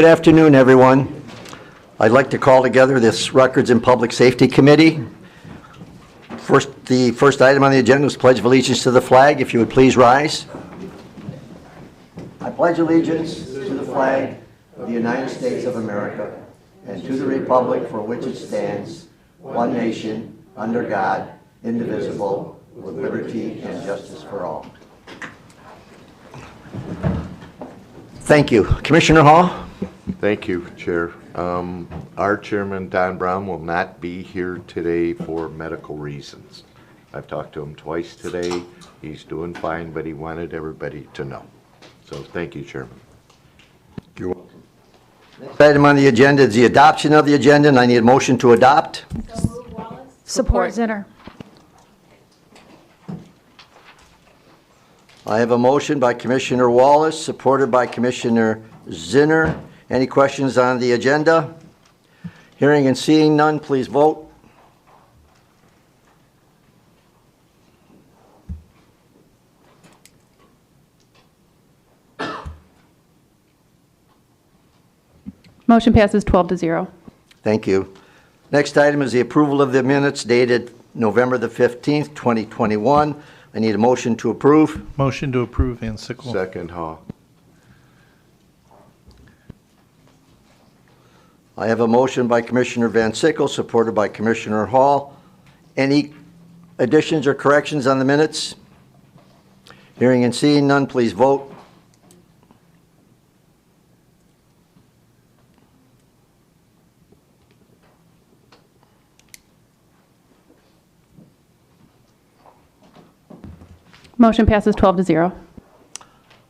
Good afternoon, everyone. I'd like to call together this Records and Public Safety Committee. The first item on the agenda is Pledge of Allegiance to the flag. If you would please rise. I pledge allegiance to the flag of the United States of America and to the republic for which it stands, one nation, under God, indivisible, with liberty and justice for all. Thank you. Commissioner Hall? Thank you, Chair. Our chairman, Don Brown, will not be here today for medical reasons. I've talked to him twice today. He's doing fine, but he wanted everybody to know. So thank you, Chairman. You're welcome. Next item on the agenda is the adoption of the agenda, and I need a motion to adopt. So moved, Wallace. Support Zinner. I have a motion by Commissioner Wallace, supported by Commissioner Zinner. Any questions on the agenda? Hearing and seeing none, please vote. Motion passes 12-0. Thank you. Next item is the approval of the minutes dated November the 15th, 2021. I need a motion to approve. Motion to approve, Van Sickle. Second, Hall. I have a motion by Commissioner Van Sickle, supported by Commissioner Hall. Any additions or corrections on the minutes? Hearing and seeing none, please vote. Motion passes 12-0.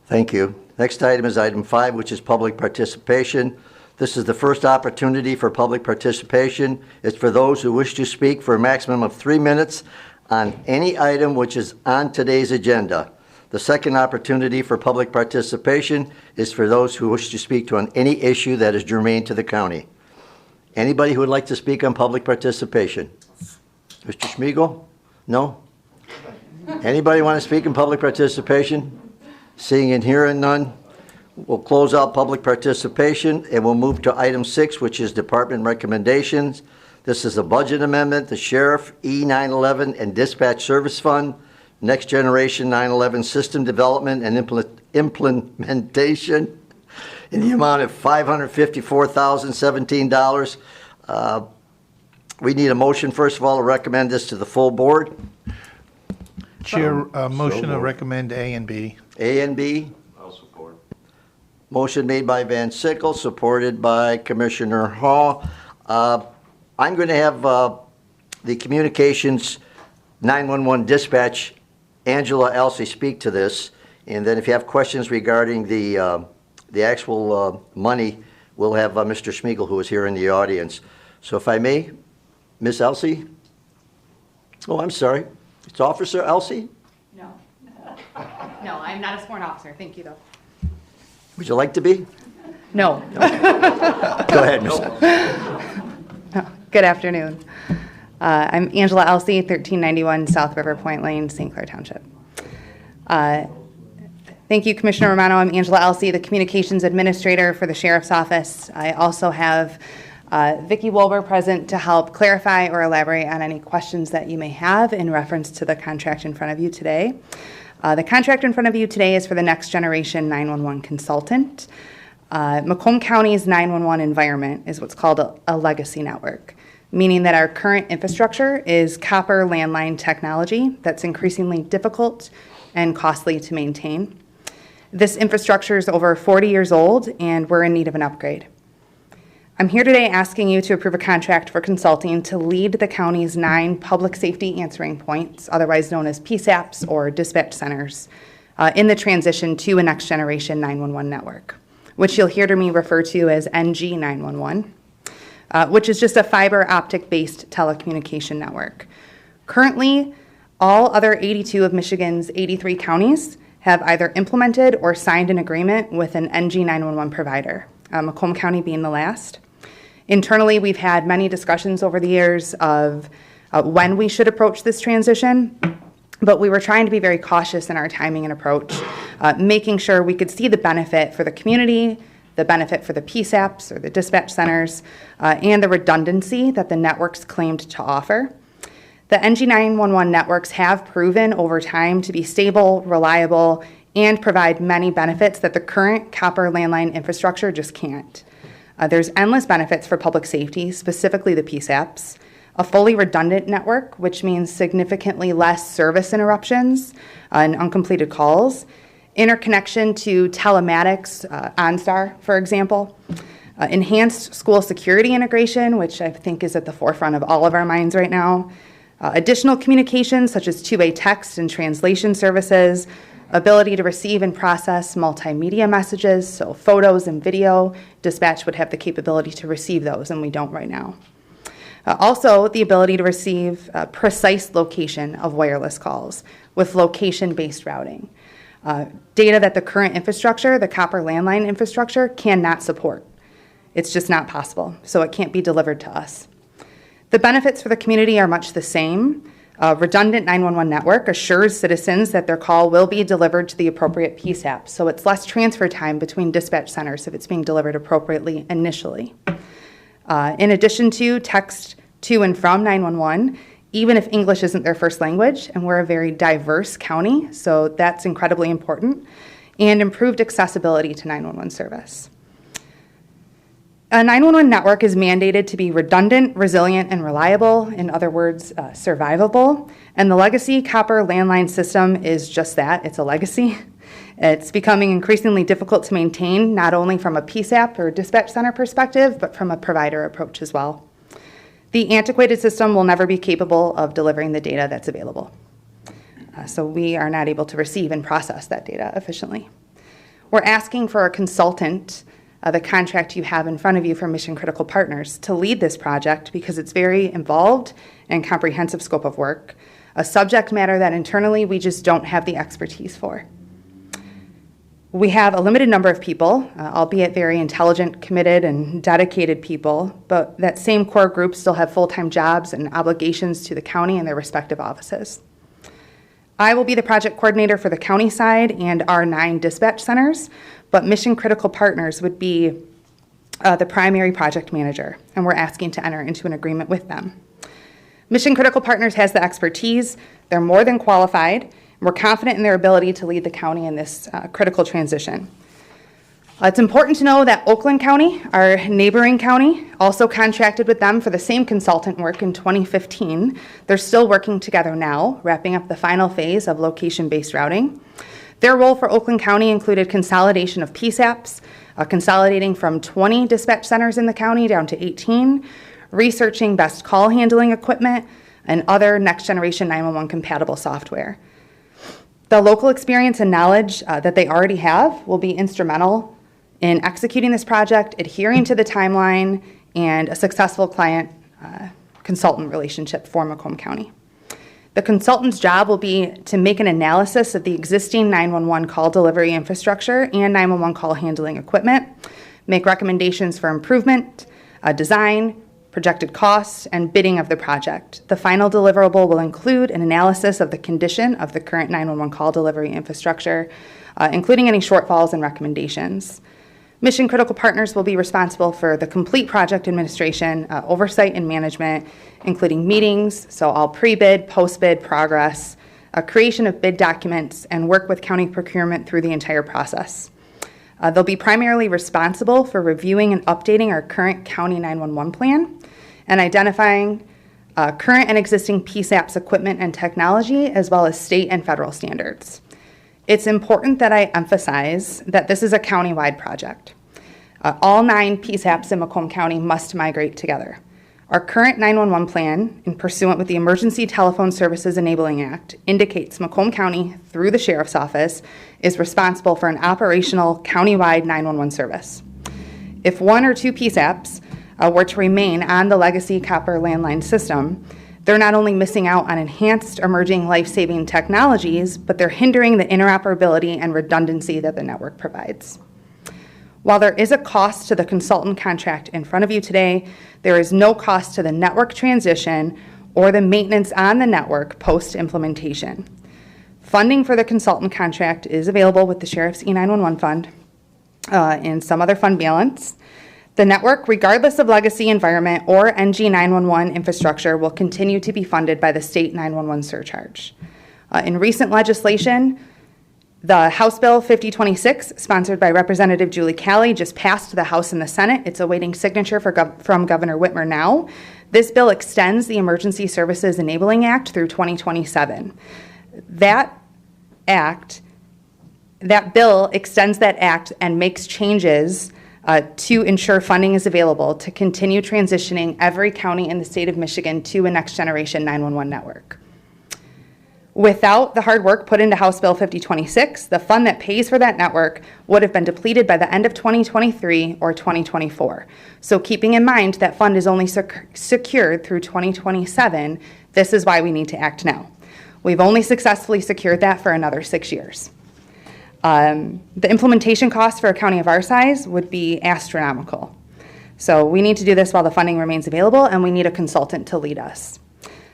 Thank you. Next item is item 5, which is public participation. This is the first opportunity for public participation. It's for those who wish to speak for a maximum of 3 minutes on any item which is on today's agenda. The second opportunity for public participation is for those who wish to speak on any issue that is germane to the county. Anybody who would like to speak on public participation? Mr. Schmiegel? No? Anybody want to speak in public participation? Seeing and hearing none, we'll close out public participation and we'll move to item 6, which is department recommendations. This is a budget amendment, the Sheriff E-911 and Dispatch Service Fund, Next Generation 911 System Development and Implementation in the amount of $554,017. We need a motion, first of all, to recommend this to the full board. Chair, motion to moved. recommend A and B. A and B. I'll support. Motion made by Van Sickle, supported by Commissioner Hall. I'm going to have the communications 911 dispatch, Angela Elsey, speak to this. And then if you have questions regarding the actual money, we'll have Mr. Schmiegel, who is here in the audience. So if I may, Ms. Elsey? Oh, I'm sorry. It's Officer Elsey? No. No, I'm not a sworn officer. Thank you, though. Would you like to be? No. Go ahead, Ms. Good afternoon. I'm Angela Elsey, 1391 South River Point Lane, St. Clair Township. Thank you, Commissioner Romano. I'm Angela Elsey, the Communications Administrator for the Sheriff's Office. I also have Vicki Wolber present to help clarify or elaborate on any questions that you may have in reference to the contract in front of you today. The contract in front of you today is for the Next Generation 911 Consultant. Macomb County's 911 environment is what's called a legacy network, meaning that our current infrastructure is copper landline technology that's increasingly difficult and costly to maintain. This infrastructure is over 40 years old, and we're in need of an upgrade. I'm here today asking you to approve a contract for consulting to lead the county's 9 public safety answering points, otherwise known as PSAPs or dispatch centers, in the transition to a Next Generation 911 network, which you'll hear me refer to as NG 911, which is just a fiber optic-based telecommunication network. Currently, all other 82 of Michigan's 83 counties have either implemented or signed an agreement with an NG 911 provider, Macomb County being the last. Internally, we've had many discussions over the years of when we should approach this transition, but we were trying to be very cautious in our timing and approach, making sure we could see the benefit for the community, the benefit for the PSAPs or the dispatch centers, and the redundancy that the networks claimed to offer. The NG911 networks have proven over time to be stable, reliable, and provide many benefits that the current copper landline infrastructure just can't. There's endless benefits for public safety, specifically the PSAPs, a fully redundant network, which means significantly less service interruptions and uncompleted calls, interconnection to telematics, OnStar, for example, enhanced school security integration, which I think is at the forefront of all of our minds right now, additional communications such as two-way text and translation services, ability to receive and process multimedia messages, so photos and video. Dispatch would have the capability to receive those, and we don't right now. Also, the ability to receive precise location of wireless calls with location-based routing. Data that the current infrastructure, the copper landline infrastructure, cannot support. It's just not possible, so it can't be delivered to us. The benefits for the community are much the same. A redundant 911 network assures citizens that their call will be delivered to the appropriate PSAP, so it's less transfer time between dispatch centers if it's being delivered appropriately initially. In addition to text to and from 911, even if English isn't their first language, and we're a very diverse county, so that's incredibly important, and improved accessibility to 911 service. A 911 network is mandated to be redundant, resilient, and reliable, in other words, survivable, and the legacy copper landline system is just that, it's a legacy. It's becoming increasingly difficult to maintain, not only from a PSAP or dispatch center perspective, but from a provider approach as well. The antiquated system will never be capable of delivering the data that's available. So we are not able to receive and process that data efficiently. We're asking for a consultant, the contract you have in front of you for Mission Critical Partners, to lead this project because it's very involved and comprehensive scope of work, a subject matter that internally we just don't have the expertise for. We have a limited number of people, albeit very intelligent, committed, and dedicated people, but that same core group still have full-time jobs and obligations to the county and their respective offices. I will be the project coordinator for the county side and our 9 dispatch centers, but Mission Critical Partners would be the primary project manager, and we're asking to enter into an agreement with them. Mission Critical Partners has the expertise, they're more than qualified, and we're confident in their ability to lead the county in this critical transition. It's important to know that Oakland County, our neighboring county, also contracted with them for the same consultant work in 2015. They're still working together now, wrapping up the final phase of location-based routing. Their role for Oakland County included consolidation of PSAPs, consolidating from 20 dispatch centers in the county down to 18, researching best call handling equipment, and other next-generation 911 compatible software. The local experience and knowledge that they already have will be instrumental in executing this project, adhering to the timeline, and a successful client-consultant relationship for Macomb County. The consultant's job will be to make an analysis of the existing 911 call delivery infrastructure and 911 call handling equipment, make recommendations for improvement, design, projected costs, and bidding of the project. The final deliverable will include an analysis of the condition of the current 911 call delivery infrastructure, including any shortfalls and recommendations. Mission Critical Partners will be responsible for the complete project administration, oversight, and management, including meetings, so all pre-bid, post-bid progress, creation of bid documents, and work with county procurement through the entire process. They'll be primarily responsible for reviewing and updating our current county 911 plan and identifying current and existing PSAPs equipment and technology, as well as state and federal standards. It's important that I emphasize that this is a county-wide project. All 9 PSAPs in Macomb County must migrate together. Our current 911 plan, in pursuant with the Emergency Telephone Services Enabling Act, indicates Macomb County, through the Sheriff's Office, is responsible for an operational county-wide 911 service. If 1 or 2 PSAPs were to remain on the legacy copper landline system, they're not only missing out on enhanced emerging life-saving technologies, but they're hindering the interoperability and redundancy that the network provides. While there is a cost to the consultant contract in front of you today, there is no cost to the network transition or the maintenance on the network post-implementation. Funding for the consultant contract is available with the Sheriff's E911 Fund. and some other fund balance. The network, regardless of legacy environment or NG 911 infrastructure, will continue to be funded by the state 911 surcharge. In recent legislation, the House Bill 5026, sponsored by Representative Julie Calley, just passed the House and the Senate. It's awaiting signature from Governor Whitmer now. This bill extends the Emergency Services Enabling Act through 2027. That bill extends that act and makes changes to ensure funding is available to continue transitioning every county in the state of Michigan to a next generation 911 network. Without the hard work put into House Bill 5026, the fund that pays for that network would have been depleted by the end of 2023 or 2024. So keeping in mind that fund is only secured through 2027, this is why we need to act now. We've only successfully secured that for another 6 years. The implementation costs for a county of our size would be astronomical. So we need to do this while the funding remains available, and we need a consultant to lead us.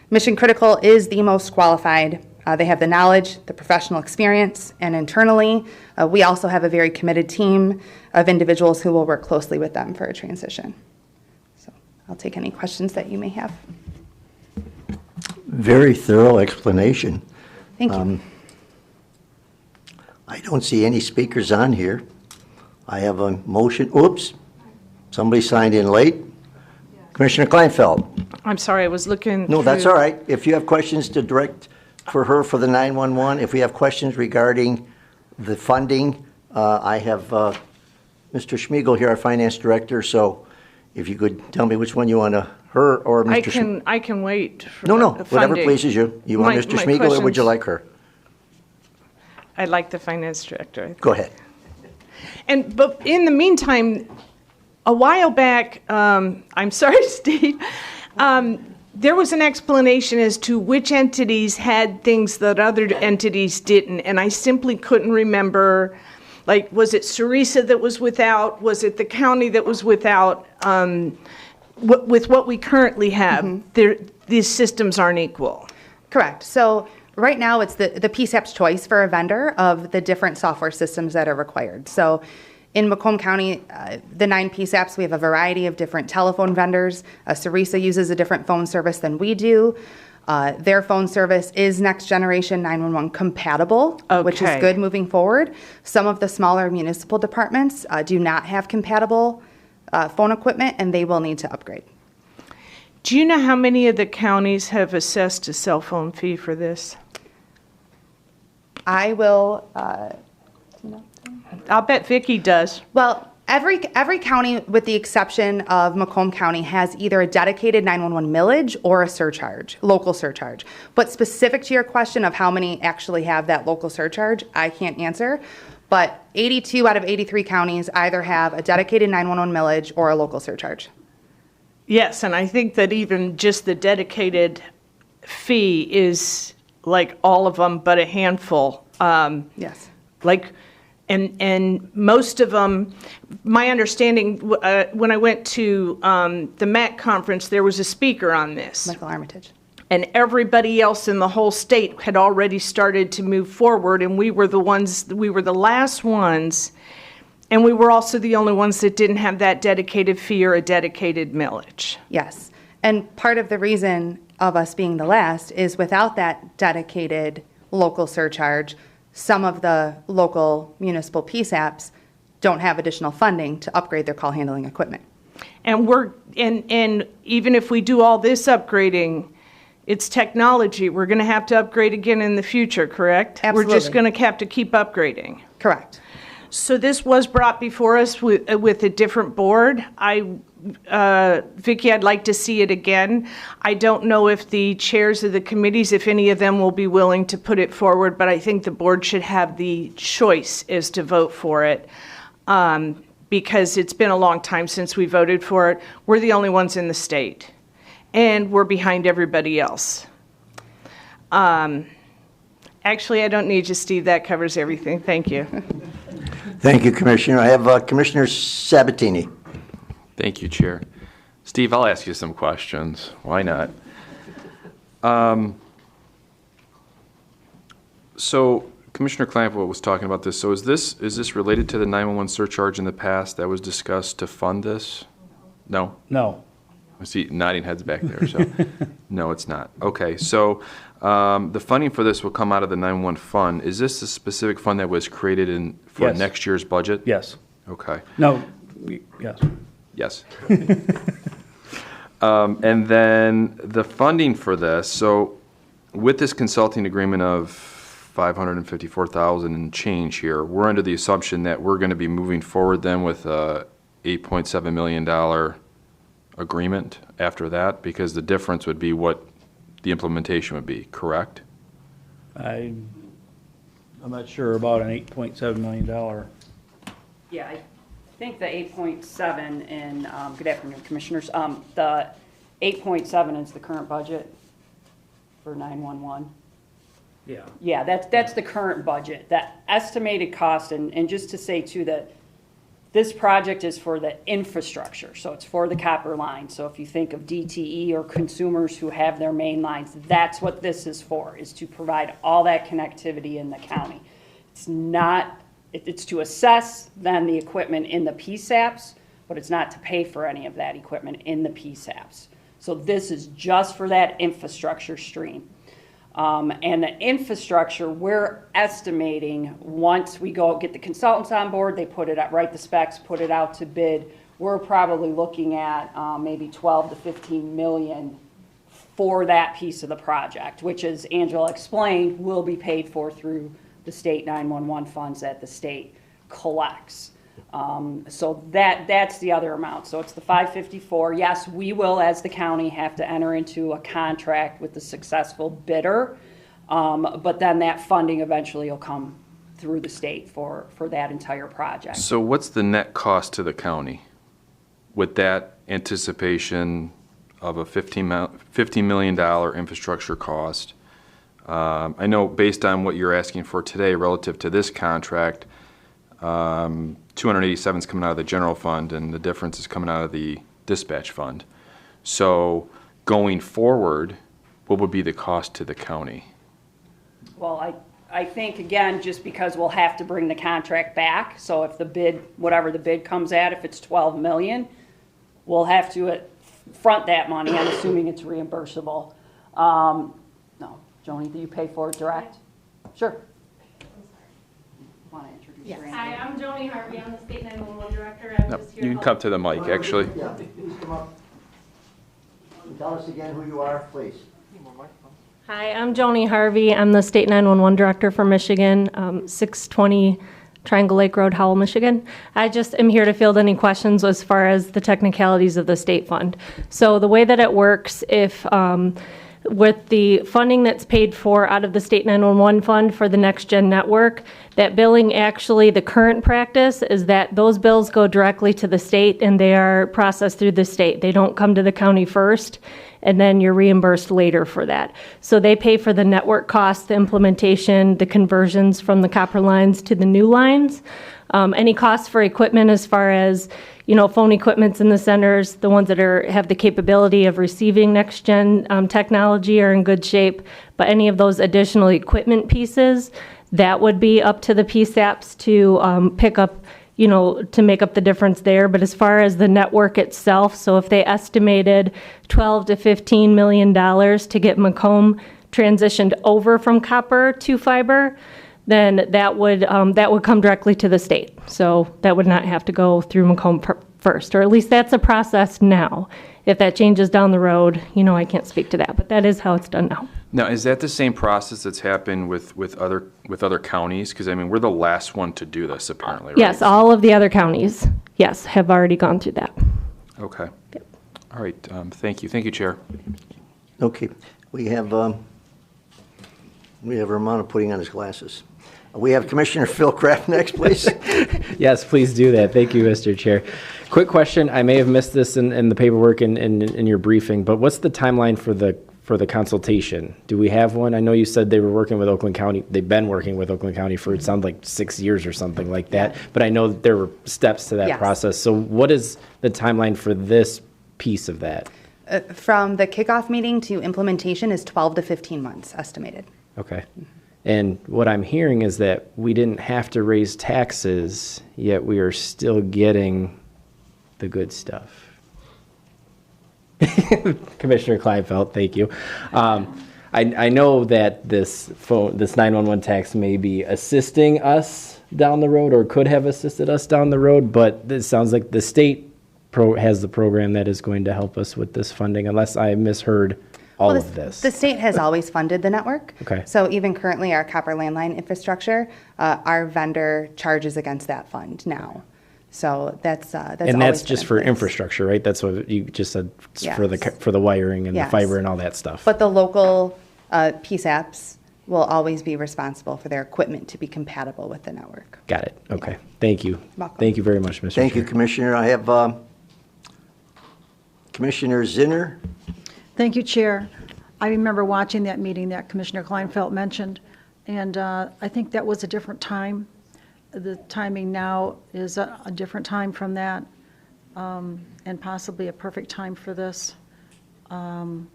Mission Critical is the most qualified. They have the knowledge, the professional experience, and internally, we also have a very committed team of individuals who will work closely with them for a transition. So I'll take any questions that you may have. Very thorough explanation. Thank you. I don't see any speakers on here. I have a motion. Oops, somebody signed in late. Commissioner Kleinfeld. I'm sorry, I was looking. No, that's through- all right. If you have questions to direct for her for the 911, if we have questions regarding the funding, I have Mr. Schmiegel here, our finance director, so if you could tell me which one you want to, her or Mr. Schmiegel. I can wait. For No, the whatever funding. pleases you. You want My- Mr. my Schmiegel or would you questions- like her? I'd like the finance director. Go ahead. But in the meantime, a while back, I'm sorry, Steve, there was an explanation as to which entities had things that other entities didn't, and I simply couldn't remember, like, was it Sarisa that was without? Was it the county that was without? With what we currently have, these systems aren't equal. Correct. So right now, it's the PSAP's choice for a vendor of the different software systems that are required. So in Macomb County, the 9 PSAPs, we have a variety of different telephone vendors. Sarisa uses a different phone service than we do. Their phone service is next generation 911 compatible, which is Okay. good moving forward. Some of the smaller municipal departments do not have compatible phone equipment, and they will need to upgrade. Do you know how many of the counties have assessed a cell phone fee for this? I will, I'll bet Vicky does. well, every county, with the exception of Macomb County, has either a dedicated 911 millage or a surcharge, local surcharge. But specific to your question of how many actually have that local surcharge, I can't answer. But 82 out of 83 counties either have a dedicated 911 millage or a local surcharge. Yes, and I think that even just the dedicated fee is like all of them but a handful. Yes. Like, and most of them, my understanding, when I went to the MAC conference, there was a speaker on this. Michael Armitage. And everybody else in the whole state had already started to move forward, and we were the last ones, and we were also the only ones that didn't have that dedicated fee or a dedicated millage. Yes. And part of the reason of us being the last is without that dedicated local surcharge, some of the local municipal PSAPs don't have additional funding to upgrade their call handling equipment. And and even if we do all this upgrading, it's technology. We're going to have to upgrade again in the future, correct? We're just Absolutely. going to have to keep upgrading. Correct. So this was brought before us with a different board. Vicki, I'd like to see it again. I don't know if the chairs of the committees, if any of them will be willing to put it forward, but I think the board should have the choice as to vote for it. Because it's been a long time since we voted for it. We're the only ones in the state. And we're behind everybody else. Actually, I don't need you, Steve. That covers everything. Thank you. Thank you, Commissioner. I have Commissioner Sabatini. Thank you, Chair. Steve, I'll ask you some questions. Why not? So Commissioner Clamp was talking about this. So is this related to the 911 surcharge in the past that was discussed to fund this? No? No. I see nodding heads back there, so, no, it's not. Okay, so the funding for this will come out of the 911 fund. Is this a specific fund that was created for Yes. next year's budget? Yes. Okay, No, yes. yes. And then the funding for this, so with this consulting agreement of $554,000 and change here, we're under the assumption that we're going to be moving forward then with a $8.7 million agreement after that, because the difference would be what the implementation would be, correct? I'm not sure about an $8.7 million. Yeah, I think the 8.7, and good afternoon, Commissioners. The 8.7 is the current budget for 911. Yeah. Yeah, that's the current budget. The estimated cost, and just to say too that this project is for the infrastructure, so it's for the copper line. So if you think of DTE or consumers who have their main lines, that's what this is for, is to provide all that connectivity in the county. It's not, it's to assess then the equipment in the PSAPs, but it's not to pay for any of that equipment in the PSAPs. So this is just for that infrastructure stream. And the infrastructure, we're estimating, once we go get the consultants on board, they put it out, write the specs, put it out to bid, we're probably looking at maybe 12 to 15 million for that piece of the project, which, as Angela explained, will be paid for through the state 911 funds that the state collects. So that's the other amount. So it's the 554. Yes, we will, as the county, have to enter into a contract with the successful bidder. But then that funding eventually will come through the state for that entire project. So what's the net cost to the county with that anticipation of a $15 million infrastructure cost? I know based on what you're asking for today relative to this contract, 287 is coming out of the general fund and the difference is coming out of the dispatch fund. So going forward, what would be the cost to the county? Well, I think, again, just because we'll have to bring the contract back, so if the bid, whatever the bid comes at, if it's 12 million, we'll have to front that money, I'm assuming it's reimbursable. No, Joni, do you pay for it direct? Sure. Want to introduce your Hi, answer? I'm Joni Harvey. I'm the state 911 director. I'm No, just here you can to come to the mic, actually. Yeah, please come up. Tell us again who you are, please. Hi, I'm Joni Harvey. I'm the state 911 director for Michigan, 620 Triangle Lake Road, Howell, Michigan. I just am here to field any questions as far as the technicalities of the state fund. So the way that it works, if with the funding that's paid for out of the state 911 fund for the Next Gen network, that billing actually, the current practice is that those bills go directly to the state and they are processed through the state. They don't come to the county first, and then you're reimbursed later for that. So they pay for the network costs, the implementation, the conversions from the copper lines to the new lines. Any costs for equipment as far as, phone equipments in the centers, the ones that have the capability of receiving next-gen technology are in good shape. But any of those additional equipment pieces, that would be up to the PSAPs to pick up, to make up the difference there. But as far as the network itself, so if they estimated $12 to $15 million to get Macomb transitioned over from copper to fiber, then that would come directly to the state. So that would not have to go through Macomb first, or at least that's a process now. If that changes down the road, I can't speak to that, but that is how it's done now. Now, is that the same process that's happened with other counties? Because, we're the last one to do this, apparently, right? Yes, all of the other counties, yes, have already gone through that. Okay. All right, thank you. Thank you, Chair. Okay, we have Romano putting on his glasses. We have Commissioner Phil Kraft next, please. Yes, please do that. Thank you, Mr. Chair. Quick question. I may have missed this in the paperwork in your briefing, but what's the timeline for the consultation? Do we have one? I know you said they were working with Oakland County. They've been working with Oakland County for, it sounds like 6 years or something like that. But I know there were steps to that Yes. process. So what is the timeline for this piece of that? From the kickoff meeting to implementation is 12 to 15 months estimated. Okay. And what I'm hearing is that we didn't have to raise taxes, yet we are still getting the good stuff. Commissioner Kleinfeld, thank you. I know that this 911 tax may be assisting us down the road or could have assisted us down the road, but this sounds like the state has the program that is going to help us with this funding, unless I misheard all Well, of this. The state has always funded the network. Okay. So even currently, our copper landline infrastructure, our vendor charges against that fund now. So that's And always that's been just in for place. infrastructure, right? That's what you just said, it's for the Yes. for the wiring and Yes. the fiber and all that stuff. But the local PSAPs will always be responsible for their equipment to be compatible with the network. Got it. Okay. Thank you. Welcome. Thank you very much, Mr. Thank you, Chair. Commissioner. I have Commissioner Zinner. Thank you, Chair. I remember watching that meeting that Commissioner Kleinfeld mentioned, and I think that was a different time. The timing now is a different time from that, and possibly a perfect time for this. And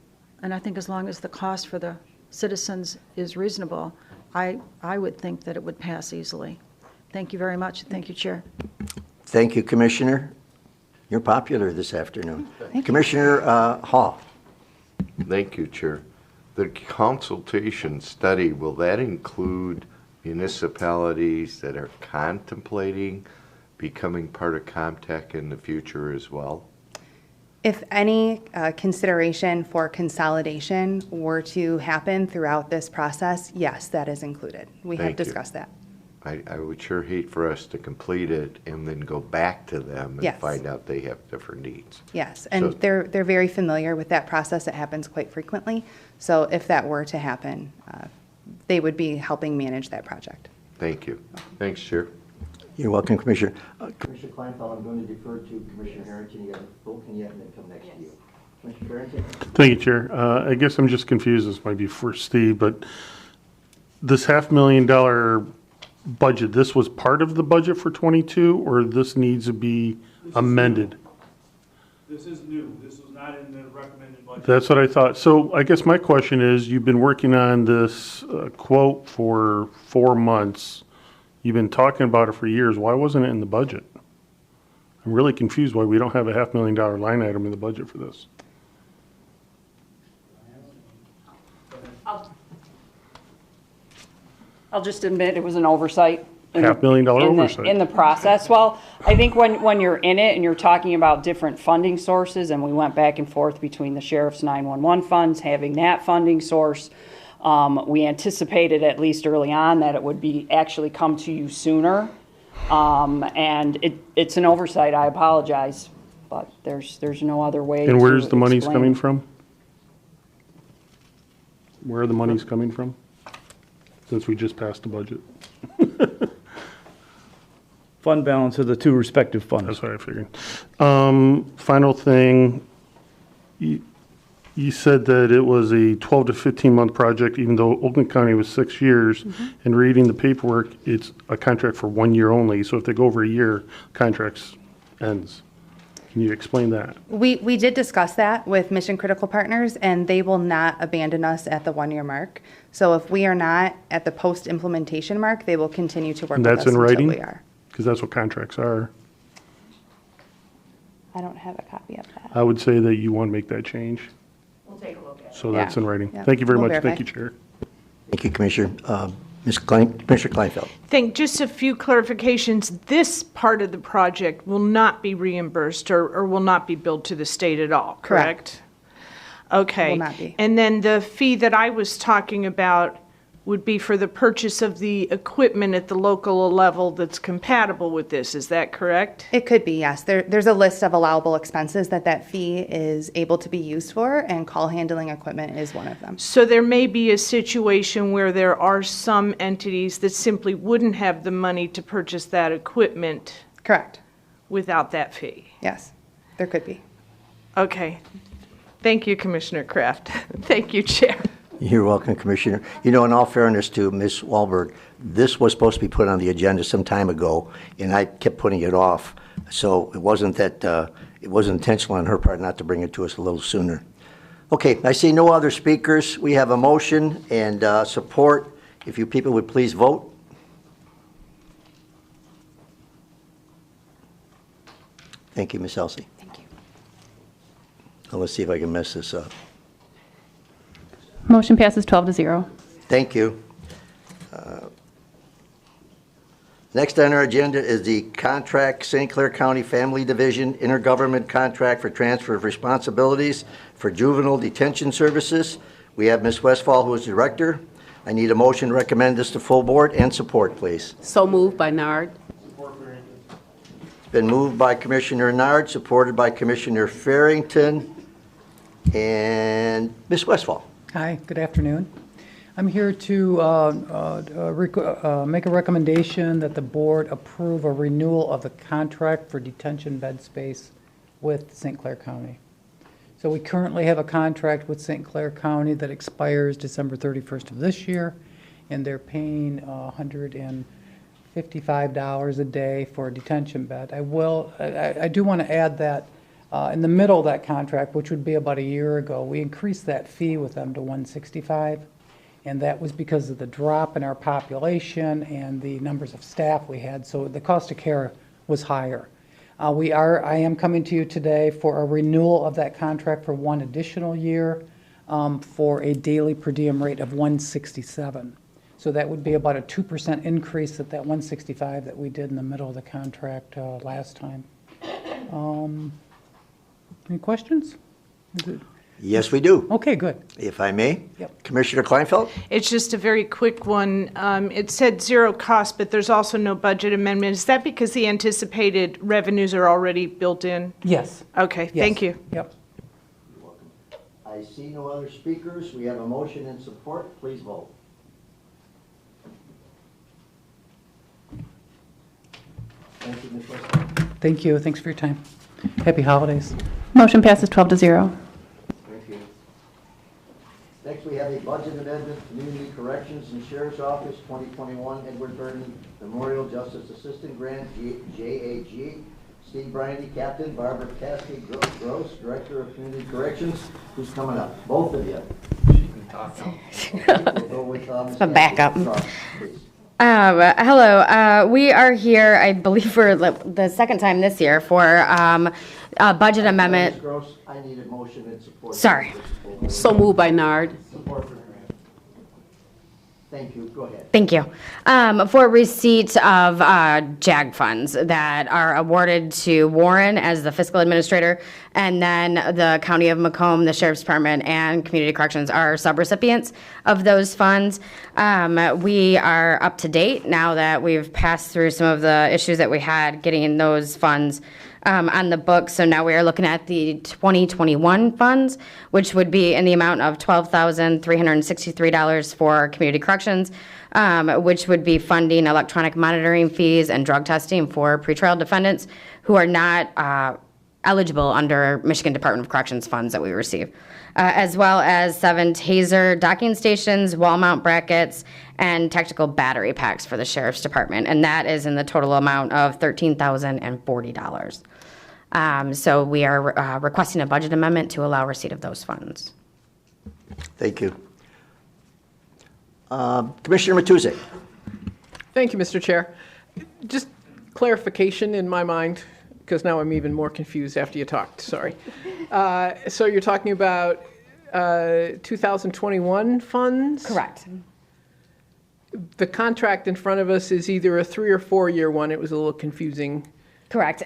I think as long as the cost for the citizens is reasonable, I would think that it would pass easily. Thank you very much. Thank you, Chair. Thank you, Commissioner. You're popular this afternoon. Commissioner Hall. Thank you, Chair. The consultation study, will that include municipalities that are contemplating becoming part of Comtech in the future as well? If any consideration for consolidation were to happen throughout this process, yes, that is included. We have Thank you. discussed that. I would sure hate for us to complete it and then go back to them and Yes. find out they have different needs. Yes, and So- they're very familiar with that process. It happens quite frequently. So if that were to happen, they would be helping manage that project. Thank you. Thanks, Chair. You're welcome, Commissioner. Commissioner Kleinfeld, I'm going to defer to Commissioner Harrington. You got spoken yet, and then come next to you. Commissioner Harrington? Thank you, Chair. I guess I'm just confused, this might be for Steve, but this $500,000 budget, this was part of the budget for '22, or this needs to be amended? This is new. This was not in the recommended budget. That's what I thought. So I guess my question is, you've been working on this quote for 4 months. You've been talking about it for years. Why wasn't it in the budget? I'm really confused why we don't have a $500,000 line item in the budget for this. I'll just admit it was an oversight. $500,000 oversight. In the process. Well, I think when you're in it and you're talking about different funding sources, and we went back and forth between the sheriff's 911 funds, having that funding source, we anticipated at least early on that it would be actually come to you sooner. And it's an oversight, I apologize, but there's no other way And where's to the monies explain. coming from? Where are the monies coming from? Since we just passed the budget. Fund balance of the two respective funds. That's what I figured. Final thing, you said that it was a 12 to 15-month project, even though Oakland County was 6 years. And reading the paperwork, it's a contract for 1 year only. So if they go over a year, contracts ends. Can you explain that? We did discuss that with Mission Critical Partners, and they will not abandon us at the 1-year mark. So if we are not at the post-implementation mark, they will continue to work And with that's us in until writing? we are. Because that's what contracts are. I don't have a copy of that. I would say that you want to make that change. We'll take a look at it. So that's in writing. Yeah. Thank you very We'll much. Thank verify. you, Chair. Thank you, Commissioner. Commissioner Kleinfeld. Think, just a few clarifications. This part of the project will not be reimbursed or will not be billed to the state at all, correct? Okay. Will not be. And then the fee that I was talking about would be for the purchase of the equipment at the local level that's compatible with this. Is that correct? It could be, yes. There's a list of allowable expenses that fee is able to be used for, and call handling equipment is one of them. So there may be a situation where there are some entities that simply wouldn't have the money to purchase that equipment Correct. without that fee. Yes, there could be. Okay. Thank you, Commissioner Kraft. Thank you, Chair. You're welcome, Commissioner. You know, in all fairness to Ms. Wahlberg, this was supposed to be put on the agenda some time ago, and I kept putting it off. So it wasn't that, it wasn't intentional on her part not to bring it to us a little sooner. Okay, I see no other speakers. We have a motion and support. If you people would please vote. Thank you, Ms. Elsey. Thank you. Now, let's see if I can mess this up. Motion passes 12-0. Thank you. Next on our agenda is the contract, St. Clair County Family Division Intergovernment Contract for Transfer of Responsibilities for Juvenile Detention Services. We have Ms. Westfall, who is Director. I need a motion to recommend this to full board and support, please. So moved by Nard. It's been moved by Commissioner Nard, supported by Commissioner Farrington. And Ms. Westfall. Hi, good afternoon. I'm here to make a recommendation that the board approve a renewal of the contract for detention bed space with St. Clair County. So we currently have a contract with St. Clair County that expires December 31st of this year, and they're paying $155 a day for a detention bed. I do want to add that in the middle of that contract, which would be about a year ago, we increased that fee with them to $165, and that was because of the drop in our population and the numbers of staff we had, so the cost of care was higher. I am coming to you today for a renewal of that contract for one additional year for a daily per diem rate of $167. So that would be about a 2% increase at that $165 that we did in the middle of the contract last time. Any questions? Yes, we do. Okay, good. If I may. Yep. Commissioner Kleinfeld? It's just a very quick one. It said zero cost, but there's also no budget amendment. Is that because the anticipated revenues are already built in? Yes. Okay, thank you. Yep. You're welcome. I see no other speakers. We have a motion in support. Please vote. Thank you, Ms. Westphal. Thank you. Thanks for your time. Happy holidays. Motion passes 12-0. Thank you. Next, we have a budget amendment, Community Corrections and Sheriff's Office 2021 Edward Byrne Memorial Justice Assistant Grant, JAG. Steve Briney, Captain. Barbara Caskey Gross, Director of Community Corrections. Who's coming up? Both of you. She can talk now. Okay, we'll go with Ms. A backup. Caskey. Please. Hello. We are here, I believe, for the second time this year for a budget amendment. Ms. Gross, I need a motion in support. Sorry. So moved by Nard. Support for grant. Thank you. Go ahead. Thank you. For receipt of JAG funds that are awarded to Warren as the fiscal administrator, and then the County of Macomb, the Sheriff's Department, and Community Corrections are subrecipients of those funds. We are up to date now that we've passed through some of the issues that we had getting those funds on the books. So now we are looking at the 2021 funds, which would be in the amount of $12,363 for community corrections, which would be funding electronic monitoring fees and drug testing for pretrial defendants who are not eligible under Michigan Department of Corrections funds that we receive, as well as 7 taser docking stations, wall mount brackets, and tactical battery packs for the Sheriff's Department, and that is in the total amount of $13,040. So we are requesting a budget amendment to allow receipt of those funds. Thank you. Commissioner Matuzzi. Thank you, Mr. Chair. Just clarification in my mind, because now I'm even more confused after you talked, sorry. So you're talking about 2021 funds? Correct. The contract in front of us is either a 3 or 4 year one. It was a little confusing. Correct.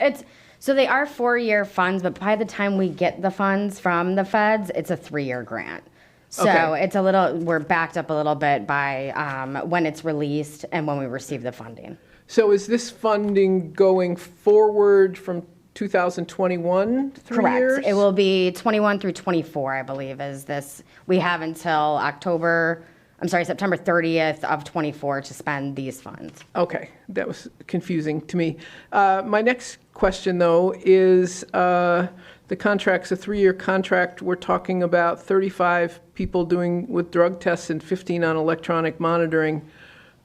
So they are 4-year funds, but by the time we get the funds from the feds, it's a 3-year grant. So Okay. it's we're backed up a little bit by when it's released and when we receive the funding. So is this funding going forward from 2021, 3 Correct. years? It will be 21 through 24, I believe, is this. We have until September 30th of 24 to spend these funds. Okay, that was confusing to me. My next question, though, is the contract's a 3-year contract. We're talking about 35 people doing with drug tests and 15 on electronic monitoring.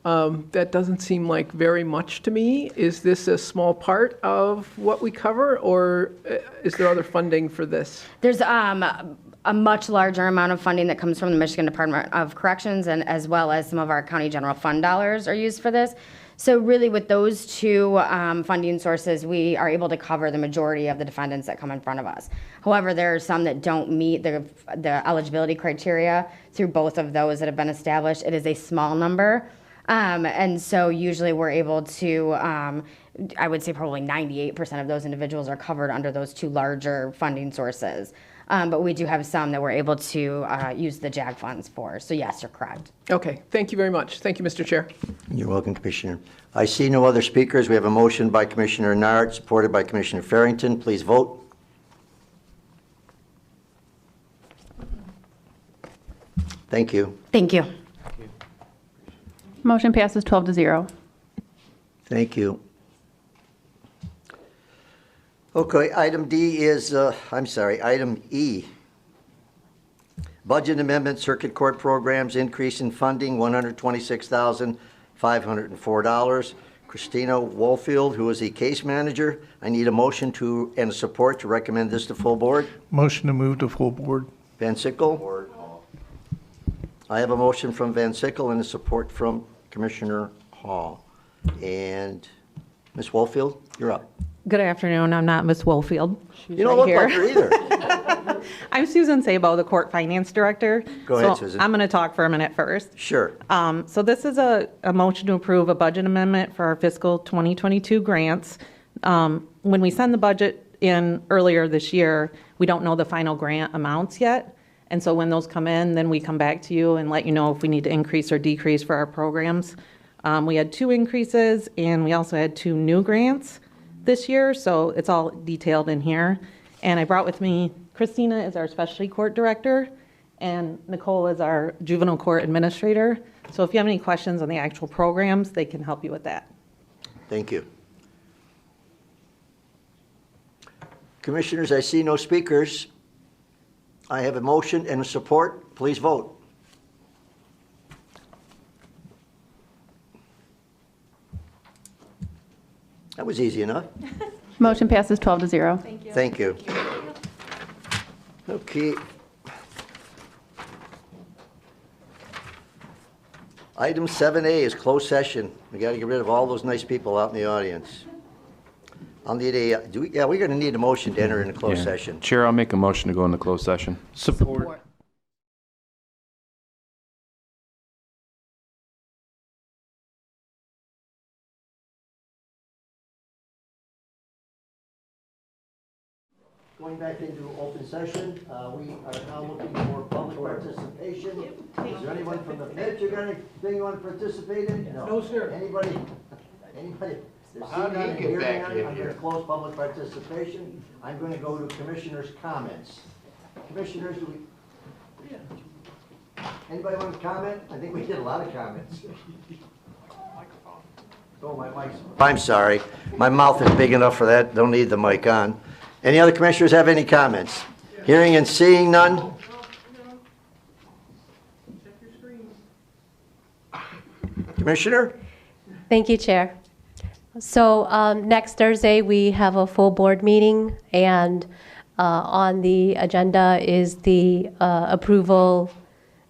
That doesn't seem like very much to me. Is this a small part of what we cover, or is there other funding for this? There's a much larger amount of funding that comes from the Michigan Department of Corrections, and as well as some of our county general fund dollars are used for this. So really with those two funding sources, we are able to cover the majority of the defendants that come in front of us. However, there are some that don't meet the eligibility criteria through both of those that have been established. It is a small number. And so usually we're able to, I would say probably 98% of those individuals are covered under those two larger funding sources. But we do have some that we're able to use the JAG funds for. So yes, you're correct. Okay, thank you very much. Thank you, Mr. Chair. You're welcome, Commissioner. I see no other speakers. We have a motion by Commissioner Nard, supported by Commissioner Farrington. Please vote. Thank you. Thank you. Motion passes 12-0. Thank you. Okay, item D is, item E. Budget amendment, circuit court programs, increase in funding, $126,504. Christina Wolfield, who is the case manager. I need a motion to, and support to recommend this to full board. Motion to move to full board. Van Sickle. I have a motion from Van Sickle and a support from Commissioner Hall. And Ms. Wolfield, you're up. Good afternoon. I'm not Ms. Woolfield. She's You don't right look like her either. I'm Susan Sabo, the Court Finance Director. Go ahead, So Susan. I'm going to talk for a minute first. Sure. So this is a motion to approve a budget amendment for our fiscal 2022 grants. When we send the budget in earlier this year, we don't know the final grant amounts yet. And so when those come in, then we come back to you and let you know if we need to increase or decrease for our programs. We had 2 increases, and we also had 2 new grants this year, so it's all detailed in here. And I brought with me Christina is our specialty court director, and Nicole is our juvenile court administrator. So if you have any questions on the actual programs, they can help you with that. Thank you. Commissioners, I see no speakers. I have a motion and a support. Please vote. That was easy enough. Motion passes 12-0. Thank you. Okay. Item 7A is closed session. We got to get rid of all those nice people out in the audience. I'll need a, we're going to need a motion to enter into closed Yeah. session. Chair, I'll make a motion to go into closed session. Support. Going back into open session, we are now looking for public participation. Is there anyone from the bench you got anything you want to participate in? No, sir. Anybody? There's How do seeing you none, get hearing back none. in I'm going here? to close public participation. I'm going to go to commissioners' comments. Commissioners, do we? Anybody want to comment? I think we did a lot of comments. Oh, my mic's. I'm sorry. My mouth is big enough for that. Don't need the mic on. Any other commissioners have any comments? Hearing and seeing none? Commissioner? Thank you, Chair. So next Thursday, we have a full board meeting, and on the agenda is the approval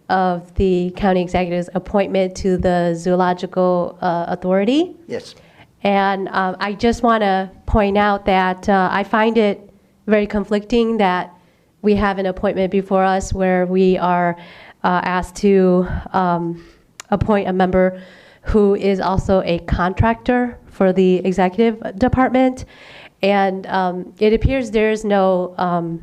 of the county executive's appointment to the Zoological Authority. Yes. And I just want to point out that I find it very conflicting that we have an appointment before us where we are asked to appoint a member who is also a contractor for the executive department. And it appears there is no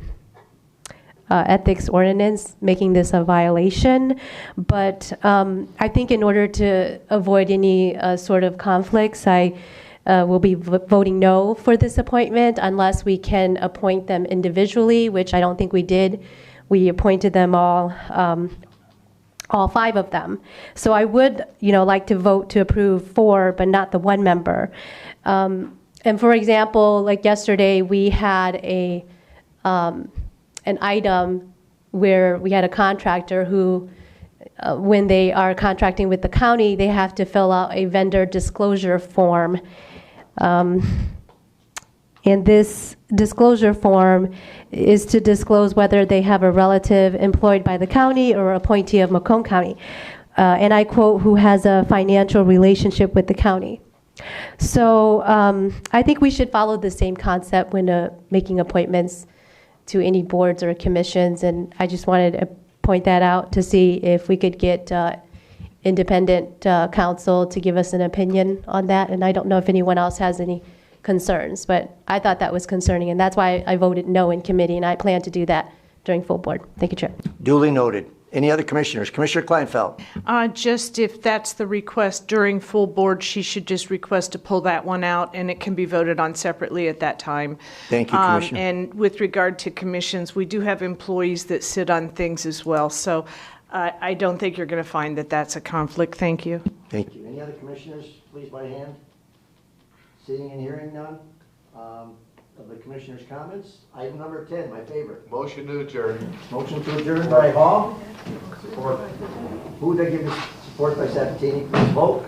ethics ordinance making this a violation. But I think in order to avoid any sort of conflicts, I will be voting no for this appointment unless we can appoint them individually, which I don't think we did. We appointed them all 5 of them. So I would, like to vote to approve 4, but not the 1 member. And for example, like yesterday, we had an item where we had a contractor who when they are contracting with the county, they have to fill out a vendor disclosure form. And this disclosure form is to disclose whether they have a relative employed by the county or appointee of Macomb County. And I quote, who has a financial relationship with the county. So I think we should follow the same concept when making appointments to any boards or commissions. And I just wanted to point that out to see if we could get independent counsel to give us an opinion on that. And I don't know if anyone else has any concerns, but I thought that was concerning, and that's why I voted no in committee, and I plan to do that during full board. Thank you, Chair. Duly noted. Any other commissioners? Commissioner Kleinfeld. Just if that's the request during full board, she should just request to pull that one out, and it can be voted on separately at that time. Thank you, Commissioner. And with regard to commissions, we do have employees that sit on things as well, so I don't think you're going to find that that's a conflict. Thank you. Thank you. Any other commissioners, please by hand? Seeing and hearing none of the commissioners' comments. Item number 10, my favorite. Motion to adjourn. Motion to adjourn by Hall. Support. Who would I give his support by Sabatini? Please vote.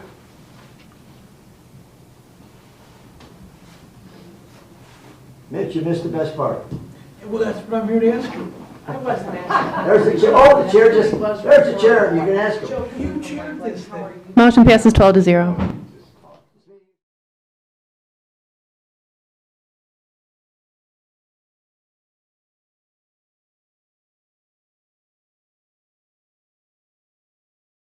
Mitch, you missed the best part. Well, that's what I'm here to ask you. I wasn't asking. There's the chair. Oh, the chair just, there's the chair. You can ask him. You chaired this thing. Motion passes 12 to 0.